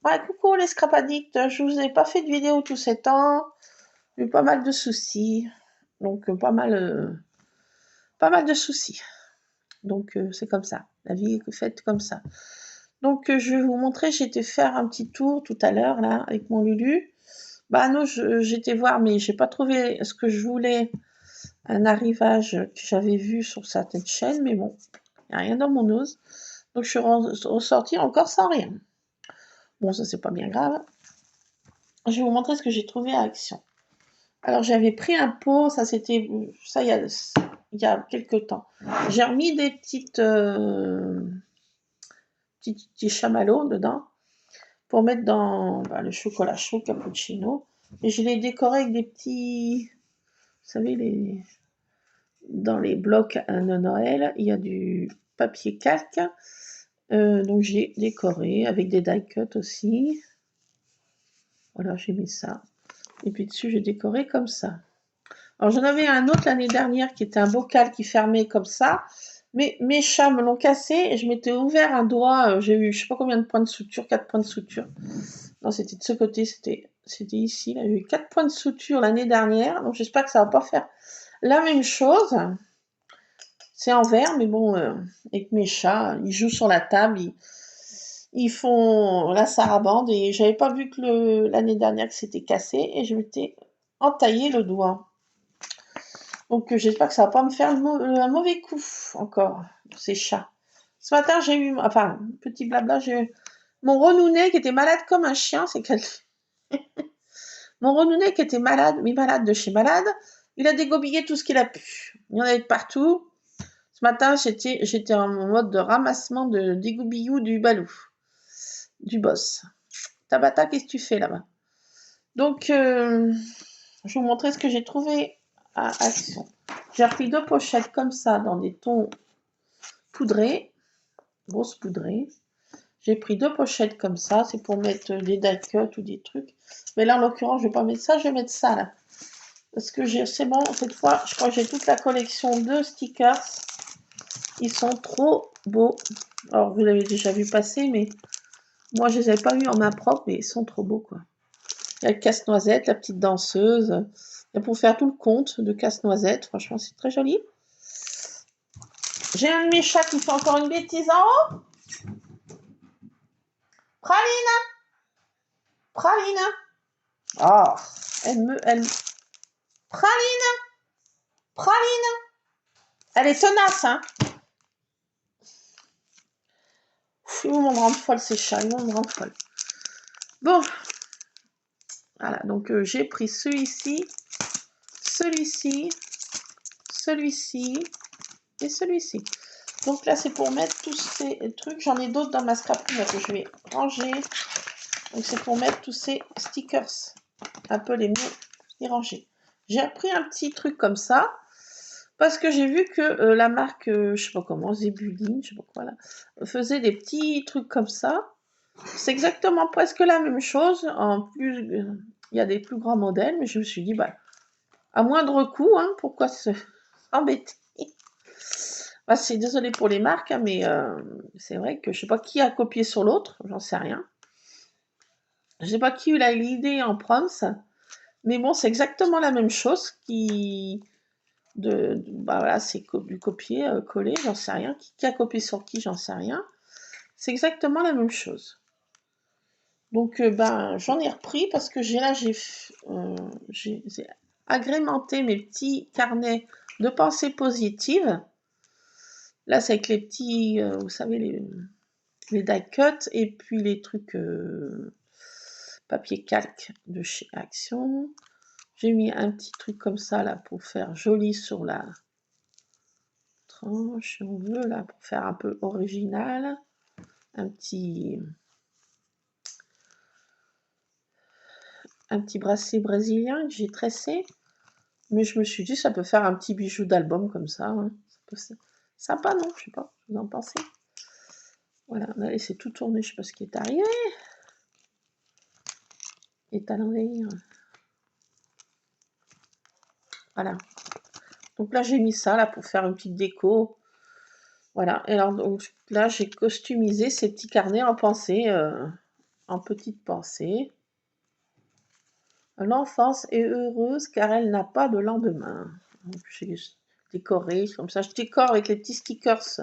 Ouais, coucou les scrapadicts, je vous ai pas fait de vidéo tous ces temps, j'ai eu pas mal de soucis, donc pas mal de soucis. Donc c'est comme ça, la vie est faite comme ça. Donc je vais vous montrer, j'ai été faire un petit tour tout à l'heure là avec mon Lulu. Bah non, j'étais voir, mais j'ai pas trouvé ce que je voulais, un arrivage que j'avais vu sur certaines chaînes, mais bon, y a rien dans mon os. Donc je suis ressortie encore sans rien. Bon, ça c'est pas bien grave. Je vais vous montrer ce que j'ai trouvé à Action. Alors j'avais pris un pot, ça c'était ça il y a quelques temps. J'ai remis des petits chamallows dedans pour mettre dans le chocolat chaud cappuccino. Et je l'ai décoré avec des petits, vous savez, dans les blocs de Noël, il y a du papier calque. Donc j'ai décoré avec des die cuts aussi. Voilà, j'ai mis ça. Et puis dessus, j'ai décoré comme ça. Alors j'en avais un autre l'année dernière qui était un bocal qui fermait comme ça, mais mes chats me l'ont cassé et je m'étais ouvert un doigt, j'ai eu je sais pas combien de points de suture, 4 points de suture. Non, c'était de ce côté, c'était ici, là, j'ai eu 4 points de suture l'année dernière, donc j'espère que ça va pas faire la même chose. C'est en verre, mais bon, avec mes chats, ils jouent sur la table, ils font la sarabande et j'avais pas vu que l'année dernière que c'était cassé et je m'étais entaillé le doigt. Donc j'espère que ça va pas me faire un mauvais coup encore, ces chats. Ce matin, j'ai eu, enfin, petit blabla, j'ai eu mon renounet qui était malade comme un chien, mon renounet qui était malade, mais malade de chez malade, il a dégobillé tout ce qu'il a pu. Il y en avait de partout. Ce matin, j'étais en mode de ramassement de dégoubillou du balou, du boss. Tabata, qu'est-ce que tu fais là-bas? Donc, je vais vous montrer ce que j'ai trouvé à Action. J'ai repris 2 pochettes comme ça dans des tons poudrés, grosses poudrées. J'ai pris 2 pochettes comme ça, c'est pour mettre des die cuts ou des trucs. Mais là, en l'occurrence, je vais pas mettre ça, je vais mettre ça là. Parce que c'est bon, cette fois, je crois que j'ai toute la collection de stickers. Ils sont trop beaux. Alors, vous l'avez déjà vu passer, mais moi, je les avais pas vus en main propre, mais ils sont trop beaux, quoi. Il y a le casse-noisette, la petite danseuse. Et pour faire tout le compte de casse-noisette, franchement, c'est très joli. J'ai un de mes chats qui fait encore une bêtise en haut. Praline, Praline. Ah, Praline, Praline. Elle est tenace, hein. Ils vont me rendre folle, ces chats, ils vont me rendre folle. Bon, voilà, donc j'ai pris celui-ci, celui-ci, celui-ci et celui-ci. Donc là, c'est pour mettre tous ces trucs. J'en ai d'autres dans ma scraperie que je vais ranger. Donc c'est pour mettre tous ces stickers. Un peu les mieux les ranger. J'ai repris un petit truc comme ça. Parce que j'ai vu que la marque, je sais pas comment, Zebuline, je sais pas quoi là, faisait des petits trucs comme ça. C'est exactement presque la même chose. En plus, il y a des plus grands modèles, mais je me suis dit, bah, à moindre coût, hein, pourquoi s'embêter? Bah, c'est désolé pour les marques, hein, mais c'est vrai que je sais pas qui a copié sur l'autre, j'en sais rien. Je sais pas qui a eu l'idée en proms, mais bon, c'est exactement la même chose bah voilà, c'est du copier, coller, j'en sais rien. Qui a copié sur qui, j'en sais rien. C'est exactement la même chose. Donc, ben, j'en ai repris parce que j'ai agrémenté mes petits carnets de pensées positives. Là, c'est avec les petits, vous savez, les die cuts et puis les trucs papier calque de chez Action. J'ai mis un petit truc comme ça là pour faire joli sur la tranche, si on veut, là, pour faire un peu original. Un petit bracelet brésilien que j'ai tressé. Mais je me suis dit, ça peut faire un petit bijou d'album comme ça. Hein. Sympa, non? Je sais pas, vous en pensez? Voilà, on a laissé tout tourner, je sais pas ce qui est arrivé. Et à l'envers. Voilà. Donc là, j'ai mis ça là pour faire une petite déco. Voilà. Et alors, donc, là, j'ai customisé ces petits carnets en pensée en petites pensées. L'enfance est heureuse car elle n'a pas de lendemain. J'ai décoré comme ça. Je décore avec les petits stickers.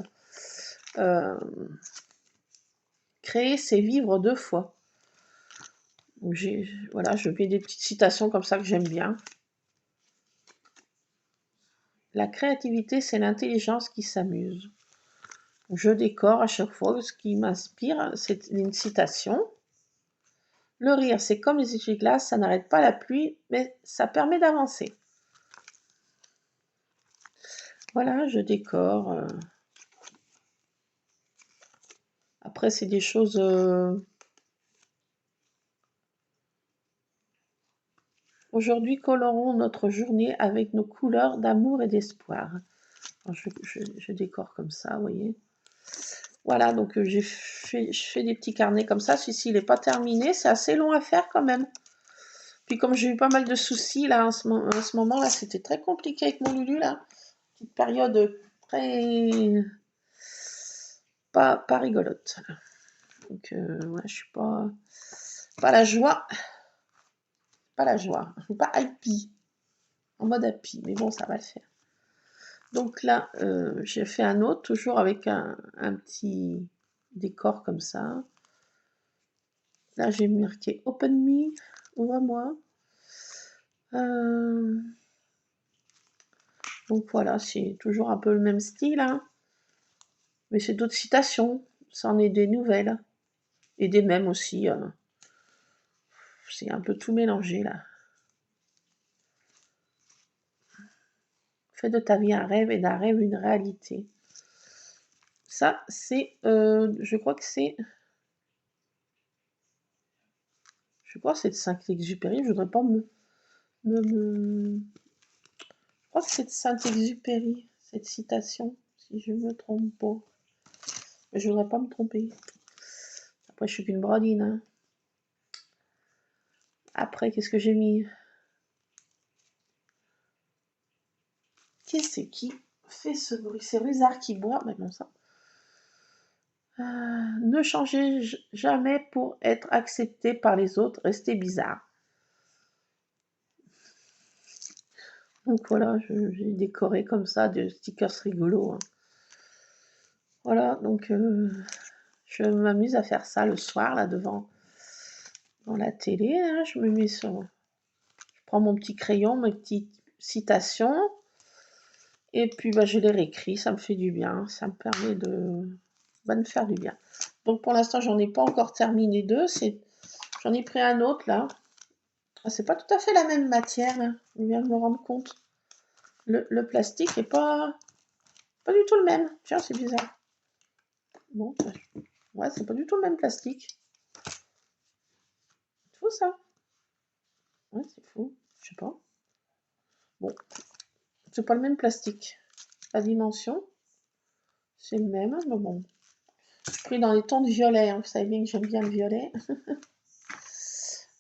Créer, c'est vivre 2 fois. Donc voilà, je mets des petites citations comme ça que j'aime bien. La créativité, c'est l'intelligence qui s'amuse. Je décore à chaque fois. Ce qui m'inspire, c'est une citation. Le rire, c'est comme les essuie-glaces, ça n'arrête pas la pluie, mais ça permet d'avancer. Voilà, je décore. Après, c'est des choses... Aujourd'hui, colorons notre journée avec nos couleurs d'amour et d'espoir. Je décore comme ça, vous voyez. Voilà, donc je fais des petits carnets comme ça. Celui-ci, il n'est pas terminé. C'est assez long à faire quand même. Puis comme j'ai eu pas mal de soucis là en ce moment, là, c'était très compliqué avec mon Lulu là. Petite période très... pas rigolote. Donc ouais, je suis pas la joie. Pas la joie. Je suis pas happy. En mode happy. Mais bon, ça va le faire. Donc là, j'ai fait un autre, toujours avec un petit décor comme ça. Là, j'ai marqué Open Me, ouvre-moi. Donc voilà, c'est toujours un peu le même style, hein. Mais c'est d'autres citations, ça en est des nouvelles. Et des mêmes aussi. C'est un peu tout mélangé là. Fais de ta vie un rêve et d'un rêve une réalité. Ça, c'est... je crois que c'est... Je crois que c'est de Saint-Exupéry. Je voudrais pas je crois que c'est de Saint-Exupéry, cette citation, si je me trompe pas. Mais je voudrais pas me tromper. Après, je suis qu'une brodine. Hein. Après, qu'est-ce que j'ai mis? Qu'est-ce qui fait ce bruit? C'est Ruzard qui boit. Mais bon, ça. Ne changez jamais pour être accepté par les autres. Restez bizarre. Donc voilà, j'ai décoré comme ça des stickers rigolos. Hein. Voilà, donc je m'amuse à faire ça le soir, là, devant la télé. Hein. Je me mets sur... Je prends mon petit crayon, mes petites citations. Et puis, bah, je les réécris. Ça me fait du bien. Ça me permet de me faire du bien. Donc, pour l'instant, j'en ai pas encore terminé 2. J'en ai pris un autre, là. C'est pas tout à fait la même matière, là. Je viens de me rendre compte. Le plastique est pas du tout le même. Tiens, c'est bizarre. Bon, ouais, c'est pas du tout le même plastique. C'est fou, ça. Ouais, c'est fou. Je sais pas. Bon, c'est pas le même plastique. La dimension, c'est le même, mais bon. Je pris dans les tons de violet. Hein. Vous savez bien que j'aime bien le violet.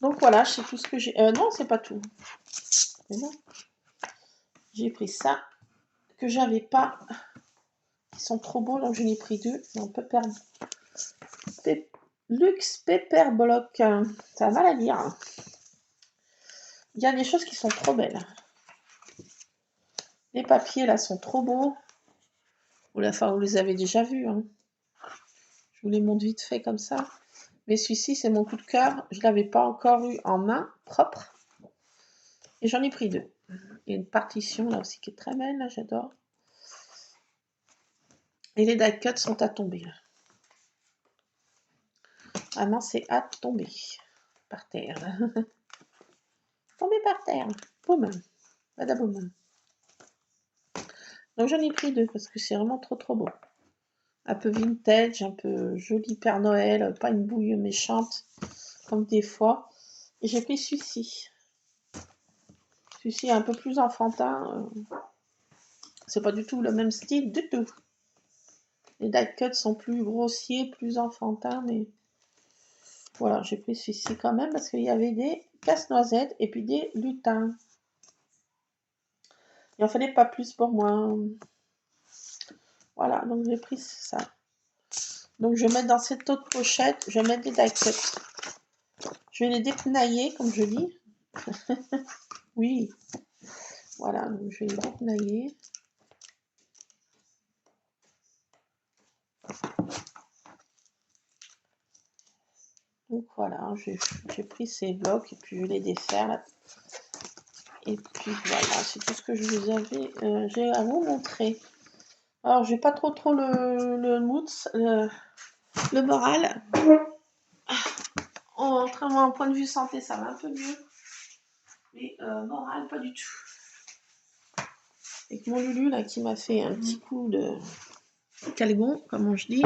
Donc voilà, c'est tout ce que j'ai. Non, c'est pas tout. Mais non. J'ai pris ça que j'avais pas. Ils sont trop beaux, donc j'en ai pris 2. On peut perdre. Luxe Pepper Block. Ça a mal à dire. Hein. Il y a des choses qui sont trop belles. Les papiers là sont trop beaux. Vous les avez déjà vus. Hein. Je vous les montre vite fait comme ça. Mais celui-ci, c'est mon coup de cœur. Je ne l'avais pas encore eu en main, propre. Et j'en ai pris 2. Il y a une partition là aussi qui est très belle, là, j'adore. Et les die cuts sont à tomber. Là. Vraiment, c'est à tomber. Par terre. Tomber par terre. Boum. Badaboum. Donc j'en ai pris 2 parce que c'est vraiment trop beau. Un peu vintage, un peu joli Père Noël, pas une bouille méchante comme des fois. Et j'ai pris celui-ci. Celui-ci est un peu plus enfantin. C'est pas du tout le même style du tout. Les die cuts sont plus grossiers, plus enfantins, mais voilà, j'ai pris celui-ci quand même parce qu'il y avait des casse-noisettes et puis des lutins. Il en fallait pas plus pour moi. Voilà, donc j'ai pris ça. Donc, je vais mettre dans cette autre pochette, je vais mettre des die cuts. Je vais les dépenailler, comme je dis. Oui. Voilà, donc je vais les dépenailler. Donc voilà, j'ai pris ces blocs et puis je vais les défaire là. Et puis voilà, c'est tout ce que je vous avais, j'ai à vous montrer. Alors, j'ai pas trop le mood, le moral. En point de vue santé, ça va un peu mieux. Mais moral, pas du tout. Avec mon Lulu là qui m'a fait un petit coup de calgon, comme je dis.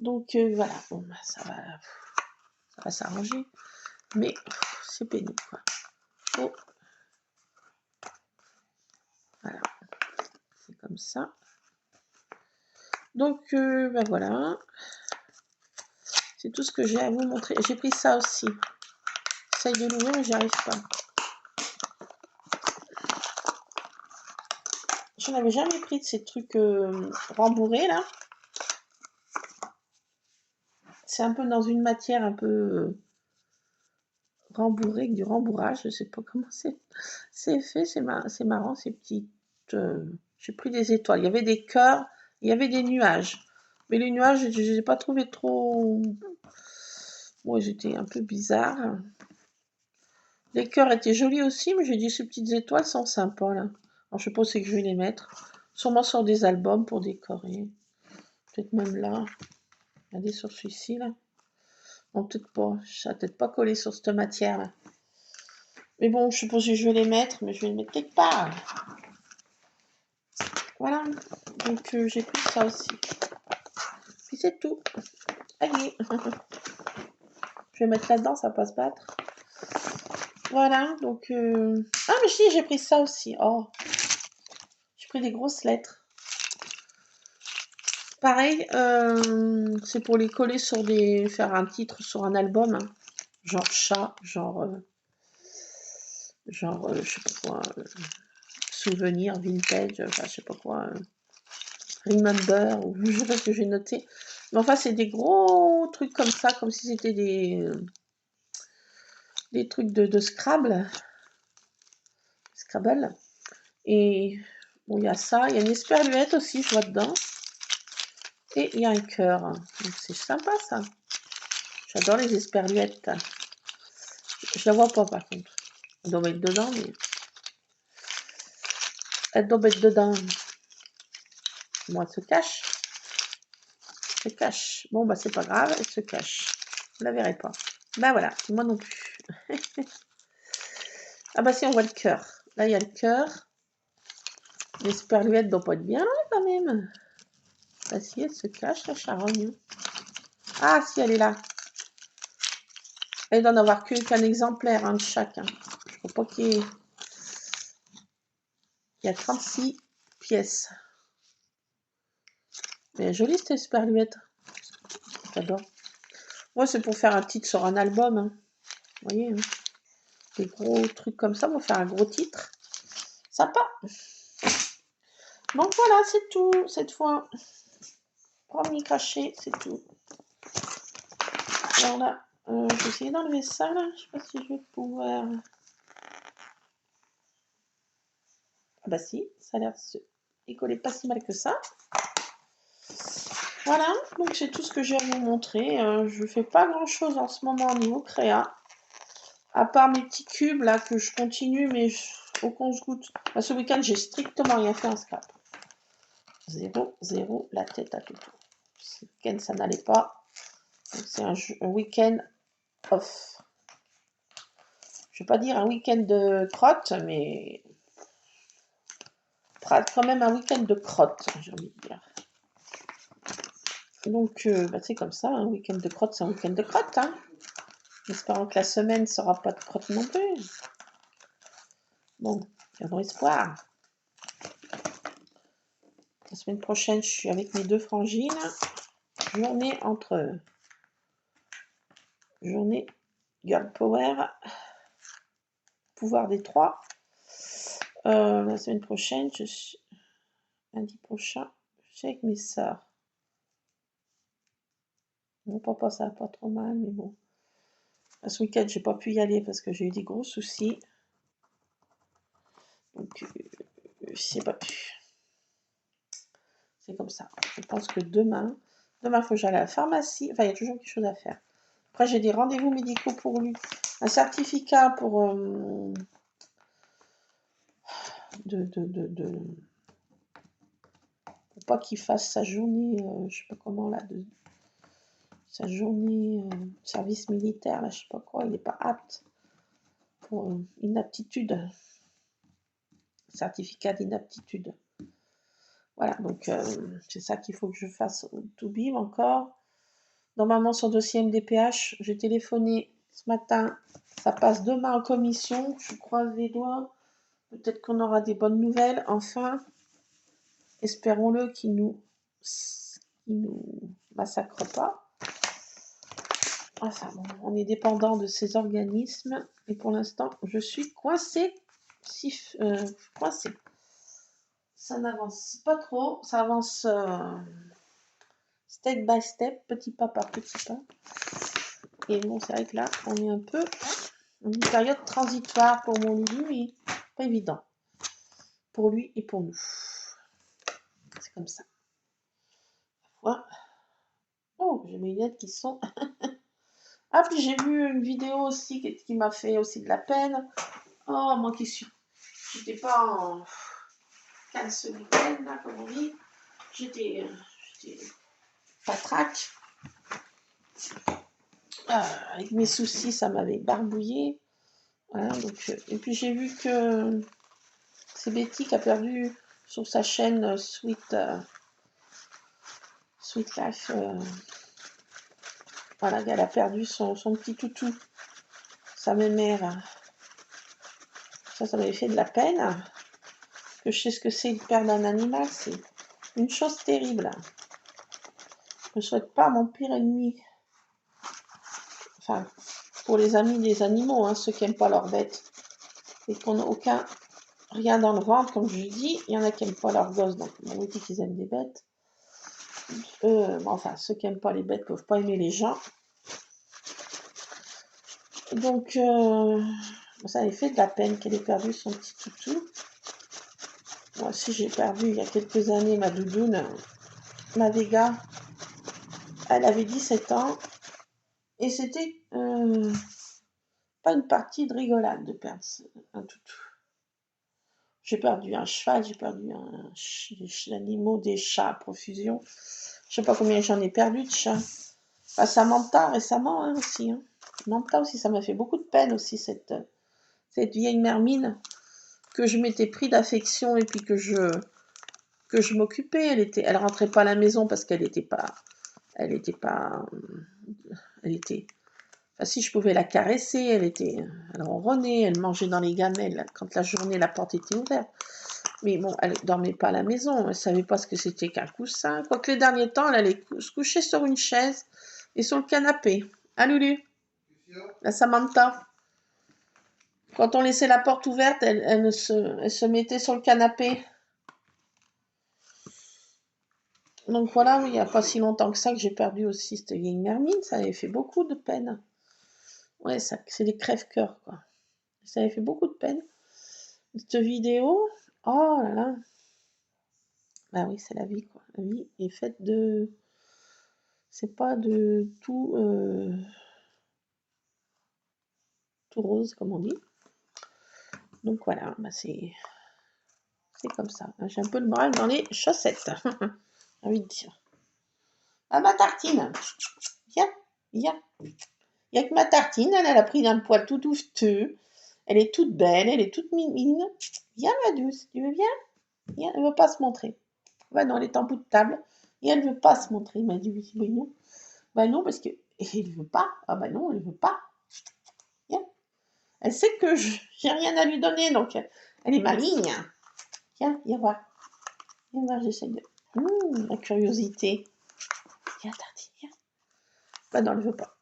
Donc voilà, bon, bah, ça va s'arranger. Mais c'est pénible quoi. Oh. Voilà, c'est comme ça. Donc ben voilà. C'est tout ce que j'ai à vous montrer. J'ai pris ça aussi. J'essaye de l'ouvrir mais j'y arrive pas. Je n'avais jamais pris de ces trucs rembourrés là. C'est un peu dans une matière un peu rembourrée, avec du rembourrage. Je sais pas comment c'est fait. C'est marrant ces petites. J'ai pris des étoiles. Il y avait des cœurs, il y avait des nuages. Mais les nuages, je ne les ai pas trouvés trop. Moi, ils étaient un peu bizarres. Les cœurs étaient jolis aussi, mais j'ai dit ces petites étoiles sont sympas là. Alors je sais pas où c'est que je vais les mettre. Sûrement sur des albums pour décorer. Peut-être même là. Regardez sur celui-ci là. Non, peut-être pas. Ça va peut-être pas collé sur cette matière là. Mais bon, je suppose que je vais les mettre, mais je vais les mettre quelque part. Voilà. Donc j'ai pris ça aussi. Puis c'est tout. Allez. Je vais mettre là-dedans, ça va pas se battre. Voilà, donc... Ah, mais si, j'ai pris ça aussi. Oh. J'ai pris des grosses lettres. Pareil, c'est pour les coller sur des... faire un titre sur un album. Hein. Genre chat, genre... je sais pas quoi... souvenir, vintage, enfin, je sais pas quoi... remember, ou je sais pas ce que j'ai noté. Mais enfin, c'est des gros trucs comme ça, comme si c'était des trucs de Scrabble. Scrabble. Et bon, il y a ça, il y a une esperluette aussi, je vois dedans. Et il y a un cœur. Donc c'est sympa ça. J'adore les esperluettes. Je la vois pas par contre. Elle doit mettre dedans, mais. Elle doit mettre dedans. Bon, elle se cache. Elle se cache. Bon, bah c'est pas grave, elle se cache. Vous la verrez pas. Bah voilà, moi non plus. Ah bah si, on voit le cœur. Là, il y a le cœur. L'esperluette doit pas être bien là quand même. Bah si, elle se cache, la charogne. Ah si, elle est là. Elle doit en avoir qu'un exemplaire hein, de chaque. Hein. Je crois pas qu'il y ait... Il y a 36 pièces. Mais jolie cette esperluette. J'adore. Moi, c'est pour faire un titre sur un album. Hein. Vous voyez, hein. Des gros trucs comme ça, pour faire un gros titre. Sympa. Donc voilà, c'est tout cette fois. Premier craché, c'est tout. Alors là, je vais essayer d'enlever ça là. Je sais pas si je vais pouvoir. Ah bah si, ça a l'air de se décoller pas si mal que ça. Voilà, donc c'est tout ce que j'ai à vous montrer. Je fais pas grand chose en ce moment au niveau créa. À part mes petits cubes là que je continue, mais au compte-gouttes. Ce week-end, j'ai strictement rien fait en scrap. Zéro, la tête à tout. Ce week-end, ça n'allait pas. C'est un week-end off. Je ne vais pas dire un week-end de crotte, mais quand même un week-end de crotte, j'ai envie de dire. Donc, bah, c'est comme ça, un week-end de crotte, c'est un week-end de crotte. Hein. Espérons que la semaine ne sera pas de crotte non plus. Bon, gardons espoir. La semaine prochaine, je suis avec mes deux frangines. Journée Girl Power, pouvoir des trois. La semaine prochaine, lundi prochain, je suis avec mes sœurs. Mon papa, ça va pas trop mal, mais bon. Ce week-end, j'ai pas pu y aller parce que j'ai eu des gros soucis. Donc, j'ai pas pu. C'est comme ça. Je pense que demain, il faut que j'aille à la pharmacie. Enfin, il y a toujours quelque chose à faire. Après, j'ai des rendez-vous médicaux pour lui. Un certificat pour pour pas qu'il fasse sa journée, je sais pas comment là, sa journée service militaire, là, je sais pas quoi, il n'est pas apte pour inaptitude, certificat d'inaptitude. Voilà, donc c'est ça qu'il faut que je fasse au Toubib encore. Normalement, son dossier MDPH, j'ai téléphoné ce matin, ça passe demain en commission, je croise les doigts. Peut-être qu'on aura des bonnes nouvelles, enfin. Espérons-le qu'il nous massacre pas. Enfin bon, on est dépendant de ces organismes et pour l'instant, je suis coincée. Coincée. Ça n'avance pas trop, ça avance step by step, petit pas par petit pas. Et bon, c'est vrai que là, on est un peu dans une période transitoire pour mon Lulu, mais pas évident. Pour lui et pour nous. C'est comme ça. Voilà. Oh, j'ai mes lunettes qui sont... Ah, puis j'ai vu une vidéo aussi qui m'a fait aussi de la peine. Oh, moi qui suis... J'étais pas en... Cannes ce week-end, là, comme on dit. J'étais patraque. Avec mes soucis, ça m'avait barbouillé. Voilà, donc, et puis j'ai vu que c'est Betty qui a perdu sur sa chaîne Sweet Life. Voilà, elle a perdu son petit toutou, sa mémère. Ça m'avait fait de la peine. Que je sais ce que c'est de perdre un animal, c'est une chose terrible. Je ne souhaite pas mon pire ennemi. Enfin, pour les amis des animaux, hein, ceux qui n'aiment pas leurs bêtes. Et qu'on n'a rien dans le ventre, comme je dis. Il y en a qui n'aiment pas leurs gosses, donc on dit qu'ils aiment des bêtes. Enfin, ceux qui n'aiment pas les bêtes ne peuvent pas aimer les gens. Donc, ça avait fait de la peine qu'elle ait perdu son petit toutou. Moi aussi, j'ai perdu il y a quelques années ma doudoune, ma Vega. Elle avait 17 ans. Et c'était pas une partie de rigolade de perdre un toutou. J'ai perdu un cheval, j'ai perdu des animaux, des chats à profusion. Je sais pas combien j'en ai perdu de chats. Enfin, Samantha récemment hein, aussi. Hein. Samantha aussi, ça m'a fait beaucoup de peine aussi, cette vieille mermine que je m'étais pris d'affection et puis que je m'occupais. Elle rentrait pas à la maison parce qu'elle était enfin, si je pouvais la caresser, elle ronronnait, elle mangeait dans les gamelles quand la journée la porte était ouverte. Mais bon, elle ne dormait pas à la maison, elle ne savait pas ce que c'était qu'un coussin. Quoique les derniers temps, elle allait se coucher sur une chaise et sur le canapé. Ah Lulu, la Samantha. Quand on laissait la porte ouverte, elle se mettait sur le canapé. Donc voilà, oui, il n'y a pas si longtemps que ça que j'ai perdu aussi cette vieille mermine, ça avait fait beaucoup de peine. Ouais, c'est des crève-cœurs, quoi. Ça avait fait beaucoup de peine. Cette vidéo, oh là là. Bah oui, c'est la vie, quoi. La vie est faite de... C'est pas de tout, tout rose, comme on dit. Donc voilà, bah c'est comme ça. J'ai un peu le moral dans les chaussettes, j'ai envie de dire. Ah, ma tartine. Viens, viens. Il n'y a que ma tartine, elle a pris un poil tout douveteux. Elle est toute belle, elle est toute mimine. Viens, ma douce, tu veux bien? Viens, elle ne veut pas se montrer. Bah non, elle est en bout de table. Et elle ne veut pas se montrer, m'a dit oui, non. Bah non, parce que elle ne veut pas. Ah bah non, elle ne veut pas. Viens. Elle sait que j'ai rien à lui donner, donc elle est maligne. Viens voir. Viens voir, j'essaie de... la curiosité. Viens, tartine, viens. Bah non, elle ne veut pas.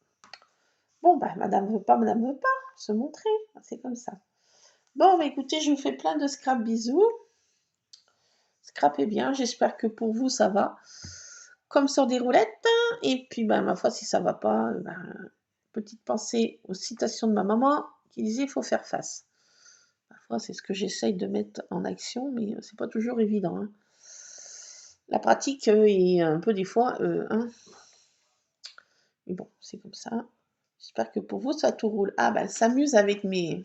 Bon, bah madame veut pas se montrer. C'est comme ça. Bon, bah écoutez, je vous fais plein de scrap bisous. Scrapez bien, j'espère que pour vous ça va. comme sur des roulettes. Et puis, ben, ma foi, si ça va pas, ben, petite pensée aux citations de ma maman qui disait il faut faire face. Parfois, c'est ce que j'essaye de mettre en action, mais c'est pas toujours évident. Hein. La pratique est un peu des fois. Hein. Mais bon, c'est comme ça. J'espère que pour vous, ça tout roule. Ah, ben, elle s'amuse avec mes.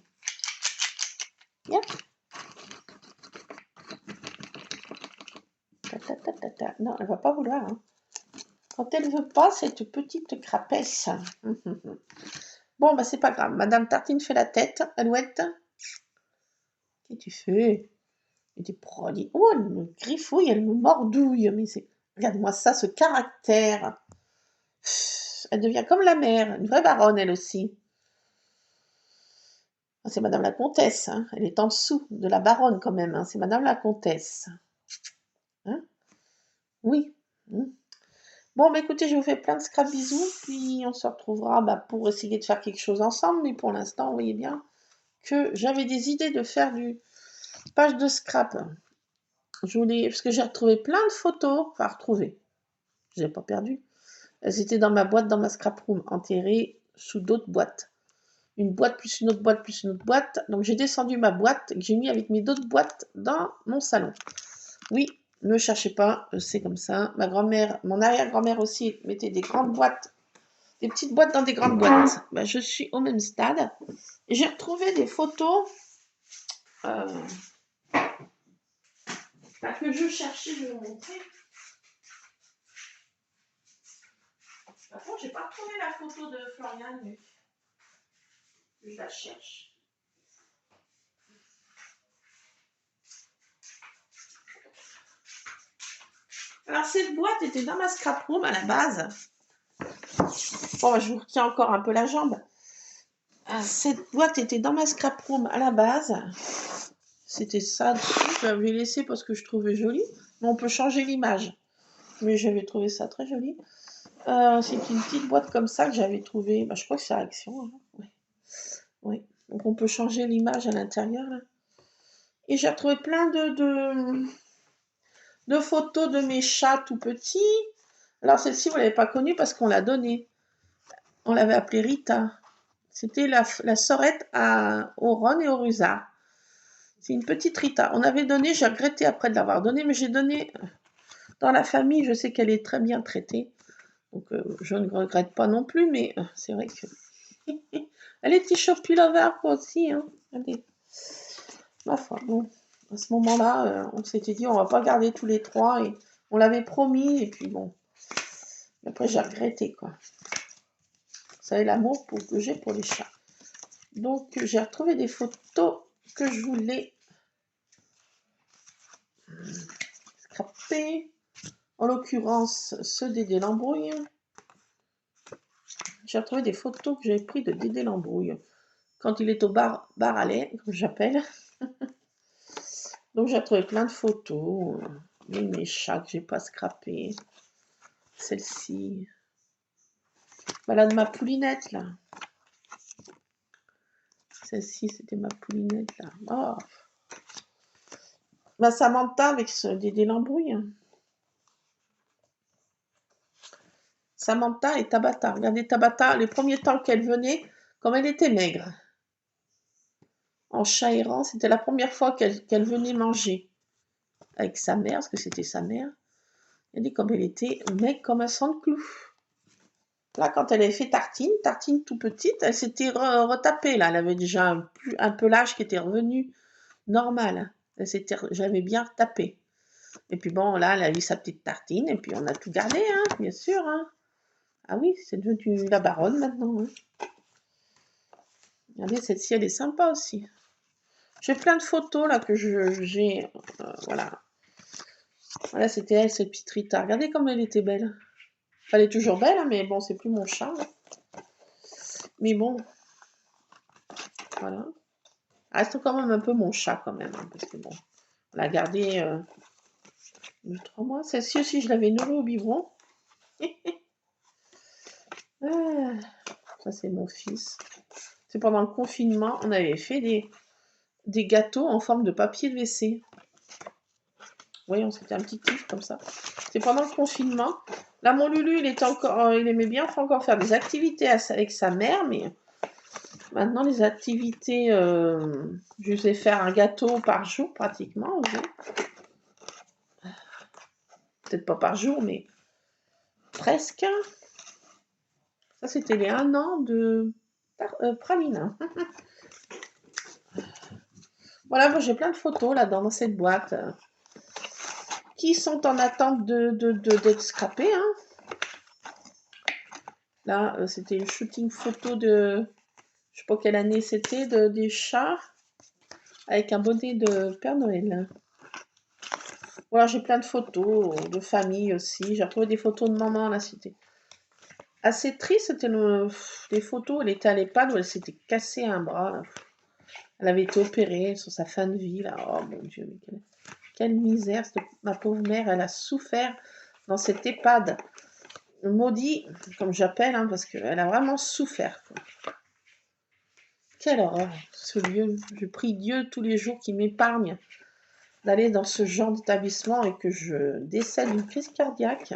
Bien. Non, elle va pas vouloir. Hein. Quand elle veut pas, cette petite crapesse. Bon, bah c'est pas grave. Madame Tartine fait la tête. Alouette. Qu'est-ce que tu fais? Elle était prolixe. Oh, elle me griffouille, elle me mordouille. Mais c'est. Regarde-moi ça, ce caractère. Elle devient comme la mère. Une vraie baronne, elle aussi. Ah, c'est Madame la Comtesse. Hein. Elle est en dessous de la baronne quand même. Hein. C'est Madame la Comtesse. Hein? Oui. Bon, bah écoutez, je vous fais plein de scrap bisous, puis on se retrouvera pour essayer de faire quelque chose ensemble, mais pour l'instant, vous voyez bien que j'avais des idées de faire du page de scrap. Parce que j'ai retrouvé plein de photos, enfin retrouvé, je n'ai pas perdu. Elles étaient dans ma boîte, dans ma scrap room, enterrées sous d'autres boîtes. Une boîte plus une autre boîte plus une autre boîte. Donc j'ai descendu ma boîte que j'ai mis avec mes d'autres boîtes dans mon salon. Oui, ne cherchez pas, c'est comme ça. Ma grand-mère, mon arrière-grand-mère aussi mettait des grandes boîtes, des petites boîtes dans des grandes boîtes. Ben, je suis au même stade. J'ai retrouvé des photos que je cherchais, je vais vous montrer. Par contre, j'ai pas retrouvé la photo de Florian, mais je la cherche. Alors, cette boîte était dans ma scrap room à la base. Bon, je vous retiens encore un peu la jambe. Cette boîte était dans ma scrap room à la base. C'était ça. Je l'avais laissé parce que je trouvais joli. Mais on peut changer l'image. Mais j'avais trouvé ça très joli. C'est une petite boîte comme ça que j'avais trouvée. Bah, je crois que c'est Action. Hein. Ouais. Oui. Donc on peut changer l'image à l'intérieur. Là. Et j'ai retrouvé plein de photos de mes chats tout petits. Alors celle-ci, vous ne l'avez pas connue parce qu'on l'a donnée. On l'avait appelée Rita. C'était la sœurette au Ron et au Rusard. C'est une petite Rita. On avait donné, j'ai regretté après de l'avoir donnée, mais j'ai donné dans la famille. Je sais qu'elle est très bien traitée. Donc je ne regrette pas non plus, mais c'est vrai que... Elle est petit Chopi-Lover aussi. Hein. Ma foi, bon. À ce moment-là, on s'était dit on va pas garder tous les trois et on l'avait promis et puis bon. Après j'ai regretté quoi. Vous savez l'amour que j'ai pour les chats. Donc j'ai retrouvé des photos que je voulais scraper. En l'occurrence ceux Dédé l'embrouille. J'ai retrouvé des photos que j'avais prises de Dédé l'embrouille quand il est au bar à lait, comme j'appelle. Donc j'ai retrouvé plein de photos. Mes chats que j'ai pas scrappé. Celle-ci. Voilà de ma poulinette là. Celle-ci c'était ma poulinette là. Oh. Ma Samantha avec Dédé l'embrouille. Hein. Samantha et Tabata. Regardez Tabata, les premiers temps qu'elle venait, comme elle était maigre. En chat errant, c'était la première fois qu'elle venait manger. Avec sa mère, parce que c'était sa mère. Elle dit comme elle était maigre comme un sang de clou. Là, quand elle avait fait tartine tout petite, elle s'était retapée. Là, elle avait déjà un peu l'âge qui était revenu normal. J'avais bien retapé. Et puis bon, là, elle a eu sa petite tartine, et puis on a tout gardé, hein, bien sûr. Hein. Ah oui, c'est devenu la baronne maintenant. Hein. Regardez, celle-ci, elle est sympa aussi. J'ai plein de photos là que j'ai. Voilà. Voilà, c'était elle, cette petite Rita. Regardez comme elle était belle. Elle est toujours belle, hein, mais bon, c'est plus mon chat. Là. Mais bon, voilà. Elle reste quand même un peu mon chat quand même, hein, parce que bon, on l'a gardé 2-3 mois. Celle-ci aussi, je l'avais nourrie au biberon. Ça, c'est mon fils. C'est pendant le confinement, on avait fait des gâteaux en forme de papier de WC. Voyons, c'était un petit kiff comme ça. C'est pendant le confinement. Là, mon Lulu, il était encore, il aimait bien encore faire des activités avec sa mère, mais maintenant, les activités, je vais faire un gâteau par jour pratiquement. Peut-être pas par jour, mais presque. Ça, c'était les 1 an de praline. Voilà, moi j'ai plein de photos là dans cette boîte qui sont en attente d'être scrappées. Hein. Là, c'était une shooting photo de, je sais pas quelle année c'était, des chats avec un bonnet de Père Noël. Voilà, j'ai plein de photos de famille aussi. J'ai retrouvé des photos de maman là, c'était assez triste. C'était les photos, elle était à l'EHPAD où elle s'était cassé un bras. Là. Elle avait été opérée sur sa fin de vie là. Oh mon Dieu, mais quelle misère. Ma pauvre mère, elle a souffert dans cet EHPAD. Maudit, comme j'appelle, hein, parce qu'elle a vraiment souffert. Quoi. Quelle horreur, ce lieu. Je prie Dieu tous les jours qu'il m'épargne d'aller dans ce genre d'établissement et que je décède d'une crise cardiaque.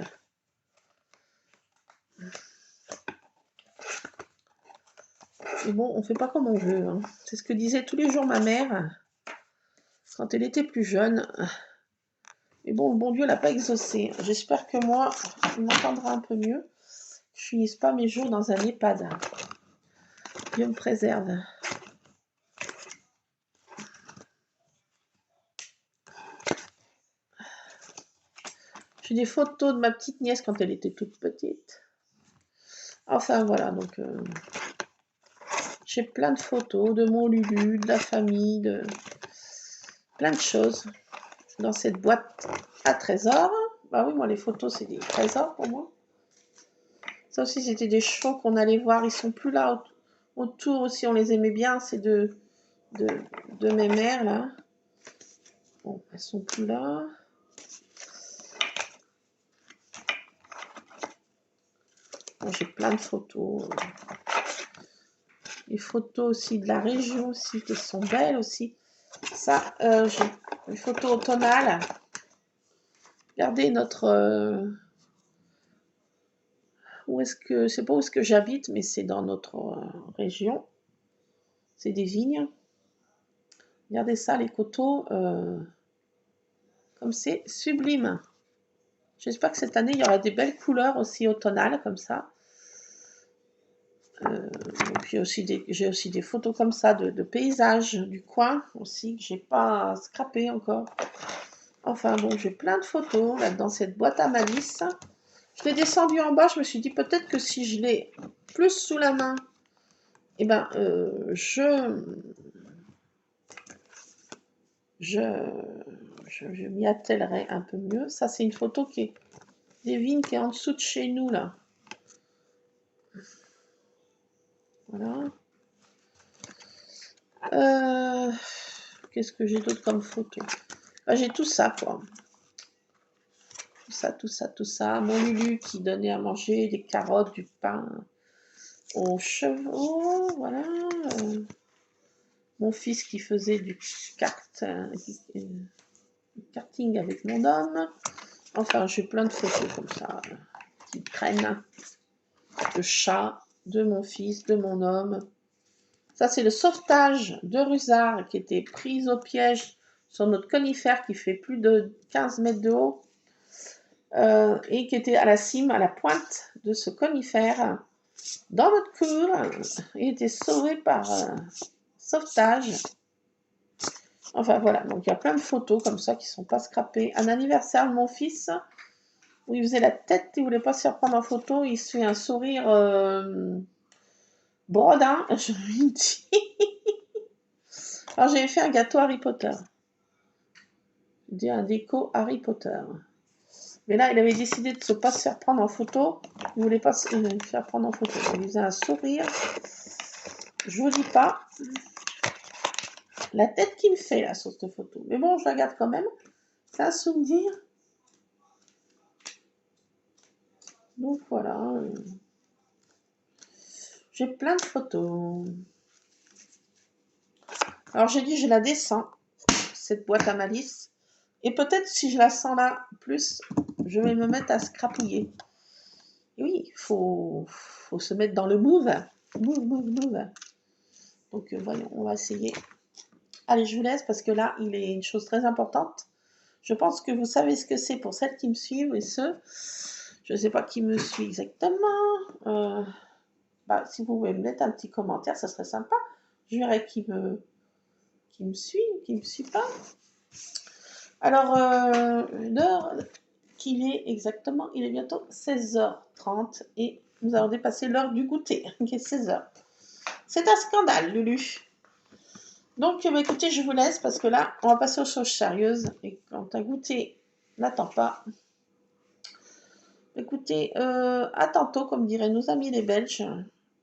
Mais bon, on fait pas comme on veut. Hein. C'est ce que disait tous les jours ma mère quand elle était plus jeune. Mais bon, le bon Dieu l'a pas exaucé. J'espère que moi, il m'entendra un peu mieux. Je finisse pas mes jours dans un EHPAD. Dieu me préserve. J'ai des photos de ma petite nièce quand elle était toute petite. Enfin voilà, donc j'ai plein de photos de mon Lulu, de la famille, de plein de choses dans cette boîte à trésors. Bah oui, moi les photos c'est des trésors pour moi. Ça aussi c'était des chevaux qu'on allait voir, ils sont plus là autour aussi, on les aimait bien, c'est de mes mères là. Bon, elles sont plus là. Bon, j'ai plein de photos. Les photos aussi de la région aussi qui sont belles aussi. Ça, j'ai une photo automnale. Regardez notre... où est-ce que... C'est pas où est-ce que j'habite, mais c'est dans notre région. C'est des vignes. Regardez ça, les coteaux. Comme c'est sublime. J'espère que cette année, il y aura des belles couleurs aussi automnales, comme ça. Et puis j'ai aussi des photos comme ça de paysages du coin aussi, que j'ai pas scrappé encore. Enfin bon, j'ai plein de photos là dans cette boîte à malice. Je l'ai descendu en bas, je me suis dit peut-être que si je l'ai plus sous la main, eh ben, je m'y attellerai un peu mieux. Ça, c'est une photo qui est des vignes qui est en dessous de chez nous, là. Voilà. Qu'est-ce que j'ai d'autre comme photo? J'ai tout ça, quoi. Tout ça. Mon Lulu qui donnait à manger des carottes, du pain aux chevaux, voilà. Mon fils qui faisait du karting avec mon homme. Enfin, j'ai plein de photos comme ça qui traînent. De chat, de mon fils, de mon homme. Ça, c'est le sauvetage de Rusard qui était prise au piège sur notre conifère qui fait plus de 15 mètres de haut et qui était à la cime, à la pointe de ce conifère dans notre cour. Il était sauvé par sauvetage. Enfin voilà, donc il y a plein de photos comme ça qui ne sont pas scrappées. Un anniversaire de mon fils où il faisait la tête, il ne voulait pas se faire prendre en photo, il se fait un sourire brodin, je lui dis. Alors j'avais fait un gâteau Harry Potter. Je dis un déco Harry Potter. Mais là, il avait décidé de ne pas se faire prendre en photo. Il ne voulait pas se faire prendre en photo. Il faisait un sourire. Je vous dis pas la tête qu'il me fait là sur cette photo. Mais bon, je la garde quand même. C'est un souvenir. Donc voilà. J'ai plein de photos. Alors j'ai dit, je la descends, cette boîte à malice. Et peut-être si je la sens là plus, je vais me mettre à scrapouiller. Et oui, faut se mettre dans le move. Move, move, move. Donc voyons, on va essayer. Allez, je vous laisse parce que là, il est une chose très importante. Je pense que vous savez ce que c'est pour celles qui me suivent et ceux, je ne sais pas qui me suit exactement. Si vous pouvez me mettre un petit commentaire, ça serait sympa. Je verrai qui me suit, qui ne me suit pas. Alors, l'heure qu'il est exactement, il est bientôt 16h30 et nous avons dépassé l'heure du goûter, qui est 16h. C'est un scandale, Lulu. Donc, écoutez, je vous laisse parce que là, on va passer aux choses sérieuses. Et quand un goûter n'attend pas, écoutez, à tantôt, comme diraient nos amis les Belges.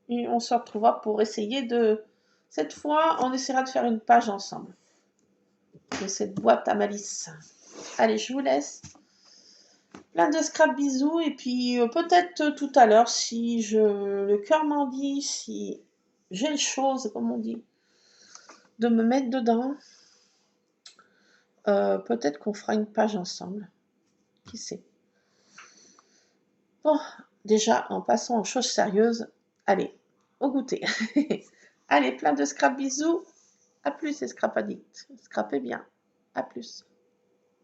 Et on se retrouvera pour essayer de... Cette fois, on essaiera de faire une page ensemble de cette boîte à malice. Allez, je vous laisse. Plein de scrap bisous. Et puis, peut-être tout à l'heure, si le cœur m'en dit, si j'ai le chose, comme on dit, de me mettre dedans, peut-être qu'on fera une page ensemble. Qui sait? Bon, déjà, en passant aux choses sérieuses, allez, au goûter. Allez, plein de scrap bisous. À plus, les scrap addicts. Scrapez bien. À plus.